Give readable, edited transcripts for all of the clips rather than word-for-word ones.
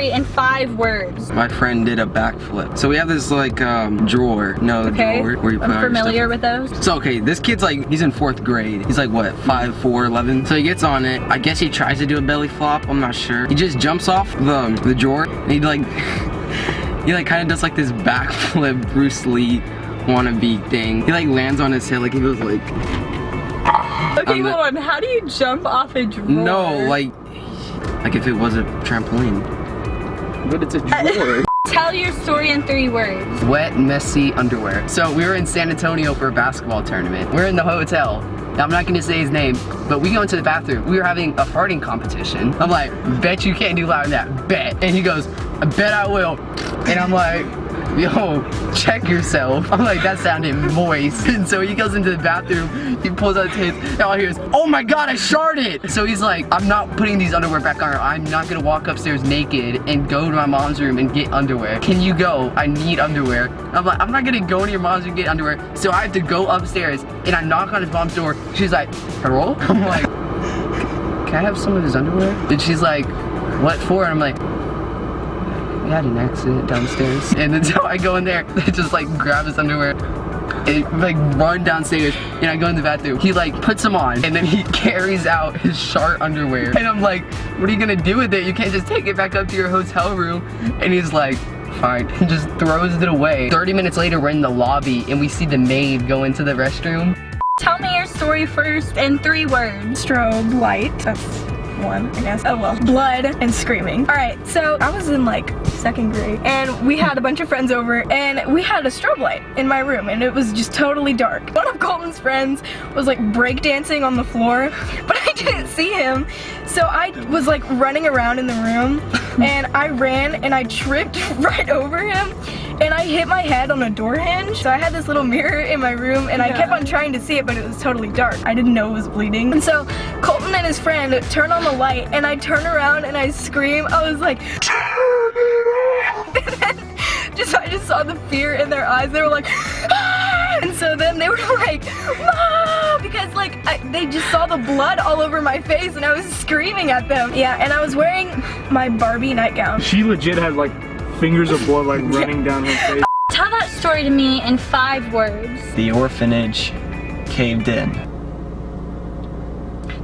story in 5 words. My friend did a backflip. So we have this like drawer. No, Okay. drawer where you put I'm all your familiar stuff. with those. So okay, this kid's like, he's in 4th grade. He's like what, 5'4", 11. So he gets on it. I guess he tries to do a belly flop. I'm not sure. He just jumps off the drawer and he like kind of does like this backflip Bruce Lee wannabe thing. He like lands on his head like he goes like. Okay, hold on. How do you jump off a drawer? No, like if it was a trampoline. But it's a drawer. Tell your story in 3 words. Wet, messy underwear. So we were in San Antonio for a basketball tournament. We're in the hotel. Now, I'm not gonna say his name, but we go into the bathroom. We were having a farting competition. I'm like, bet you can't do louder than that, bet. And he goes, I bet I will. And I'm like, yo, check yourself. I'm like, that sounded moist. And so he goes into the bathroom, he pulls out his hands, and all I hear is, oh my God, I sharted. So he's like, I'm not putting these underwear back on. I'm not gonna walk upstairs naked and go to my mom's room and get underwear. Can you go? I need underwear. I'm like, I'm not gonna go to your mom's room and get underwear. So I have to go upstairs and I knock on his mom's door. She's like, hello? I'm like, can I have some of his underwear? And she's like, what for? And I'm like, we had an accident downstairs. And then so I go in there, they just like grab his underwear and like run downstairs, and I go in the bathroom. He like puts them on and then he carries out his shart underwear. And I'm like, what are you gonna do with it? You can't just take it back up to your hotel room. And he's like, fine, and just throws it away. 30 minutes later, we're in the lobby and we see the maid go into the restroom. Tell me your story first in 3 words. Strobe light. That's 1, I guess. Oh well. Blood and screaming. Alright, so I was in like 2nd grade and we had a bunch of friends over and we had a strobe light in my room and it was just totally dark. One of Colton's friends was like breakdancing on the floor, but I didn't see him. So I was like running around in the room and I ran and I tripped right over him and I hit my head on a door hinge. So I had this little mirror in my room and I kept on trying to see it, but it was totally dark. I didn't know it was bleeding. And so Colton and his friend turn on the light and I turn around and I scream. I was like, and then I just saw the fear in their eyes. They were like, ah! And so then they were like, ah! Because like they just saw the blood all over my face and I was screaming at them. Yeah, and I was wearing my Barbie nightgown. She legit had like fingers of blood like running down her face. Tell that story to me in 5 words. The orphanage caved in.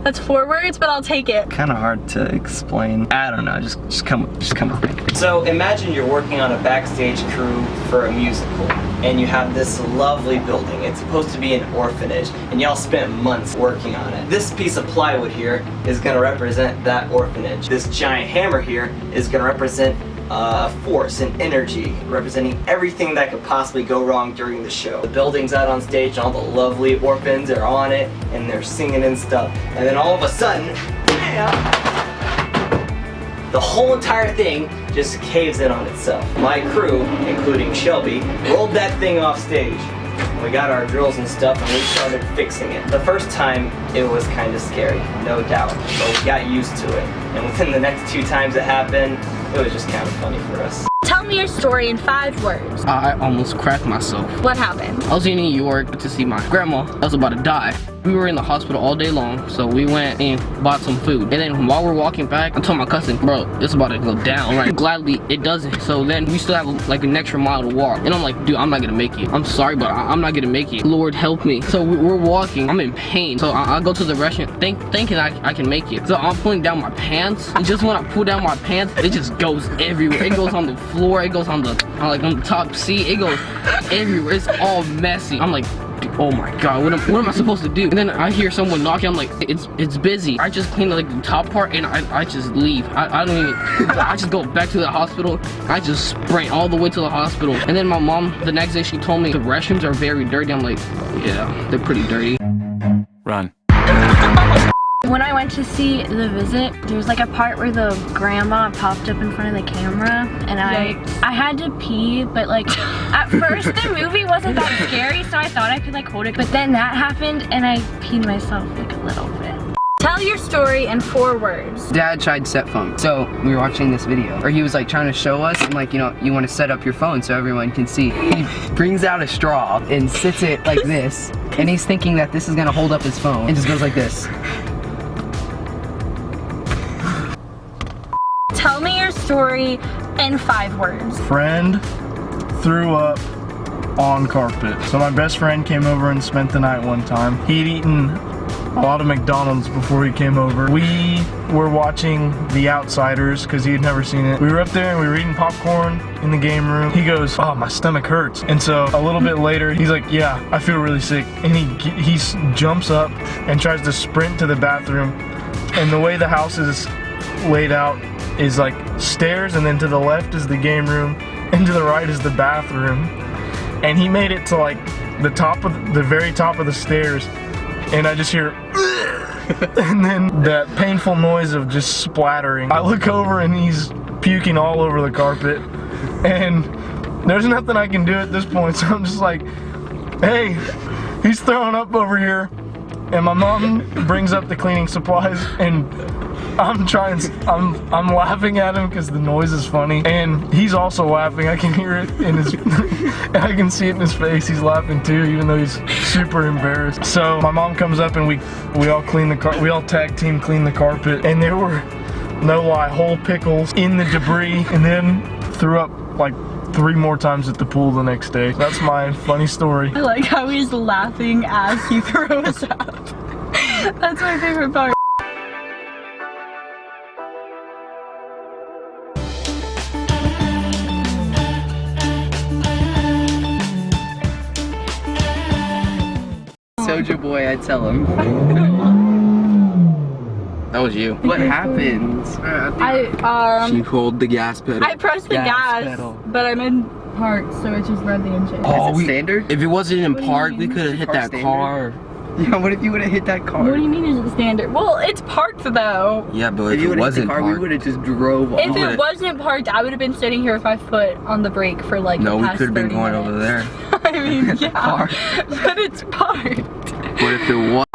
That's 4 words, but I'll take it. Kind of hard to explain. I don't know. Just come with me. So imagine you're working on a backstage crew for a musical, and you have this lovely building. It's supposed to be an orphanage, and y'all spent months working on it. This piece of plywood here is going to represent that orphanage. This giant hammer here is going to represent force and energy, representing everything that could possibly go wrong during the show. The building's out on stage, and all the lovely orphans are on it, and they're singing and stuff. And then all of a sudden, bam, the whole entire thing just caves in on itself. My crew, including Shelby, rolled that thing off stage. We got our drills and stuff and we started fixing it. The first time it was kind of scary, no doubt, but we got used to it. And within the next 2 times it happened, it was just kind of funny for us. Tell me your story in 5 words. I almost cracked myself. What happened? I was in New York to see my grandma. I was about to die. We were in the hospital all day long, so we went and bought some food. And then while we're walking back, I told my cousin, bro, it's about to go down. Right? Gladly, it doesn't. So then we still have like an extra mile to walk. And I'm like, dude, I'm not gonna make it. I'm sorry, but I'm not gonna make it. Lord, help me. So we're walking. I'm in pain. So I go to the restaurant thinking I can make it. So I'm pulling down my pants. And just when I pull down my pants, it just goes everywhere. It goes on the floor. It goes on the top seat. It goes everywhere. It's all messy. I'm like, oh my God, what am I supposed to do? And then I hear someone knocking. I'm like, it's busy. I just clean like the top part and I just leave. I don't even, I just go back to the hospital. I just sprint all the way to the hospital. And then my mom, the next day, she told me the restrooms are very dirty. I'm like, yeah, they're pretty dirty. Run. When I went to see The Visit, there was like a part where the grandma popped up in front of the camera and I had to pee, but like at first the movie wasn't that scary, so I thought I could like hold it, but then that happened and I peed myself like a little bit. Tell your story in 4 words. Dad tried set phone. So we were watching this video where he was like trying to show us and like, you know, you want to set up your phone so everyone can see. He brings out a straw and sits it like this and he's thinking that this is gonna hold up his phone and just goes like this. Tell me your story in 5 words. Friend threw up on carpet. So my best friend came over and spent the night one time. He'd eaten a lot of McDonald's before he came over. We were watching The Outsiders because he had never seen it. We were up there and we were eating popcorn in the game room. He goes, oh, my stomach hurts. And so a little bit later, he's like, yeah, I feel really sick. And he jumps up and tries to sprint to the bathroom. And the way the house is laid out is like stairs, and then to the left is the game room, and to the right is the bathroom. And he made it to like the very top of the stairs, and I just hear and then that painful noise of just splattering. I look over and he's puking all over the carpet, and there's nothing I can do at this point, so I'm just like, hey, he's throwing up over here. And my mom brings up the cleaning supplies, and I'm laughing at him because the noise is funny, and he's also laughing. I can hear it in his, and I can see it in his face. He's laughing too, even though he's super embarrassed. So my mom comes up and we all clean the we all tag team clean the carpet, and there were, no lie, whole pickles in the debris, and then threw up like 3 more times at the pool the next day. That's my funny story. I like how he's laughing as he throws up. That's my favorite part. Soja boy, I tell him. That was you. What happened? She pulled the gas pedal. I pressed the gas, but I'm in park, so it just read the engine. Is it standard? If it wasn't in park, mean? we could have hit that Standard? car. Yeah, what if you would have hit that car? What do you mean is it standard? Well, it's parked though. Yeah, but If if you it would have hit wasn't the car, we parked, would have just drove off. If it wasn't parked, I would have been sitting here with my foot on the brake for like no, the we past could have been 30 going minutes. over there. I mean, yeah, Parked. but it's parked. But if it was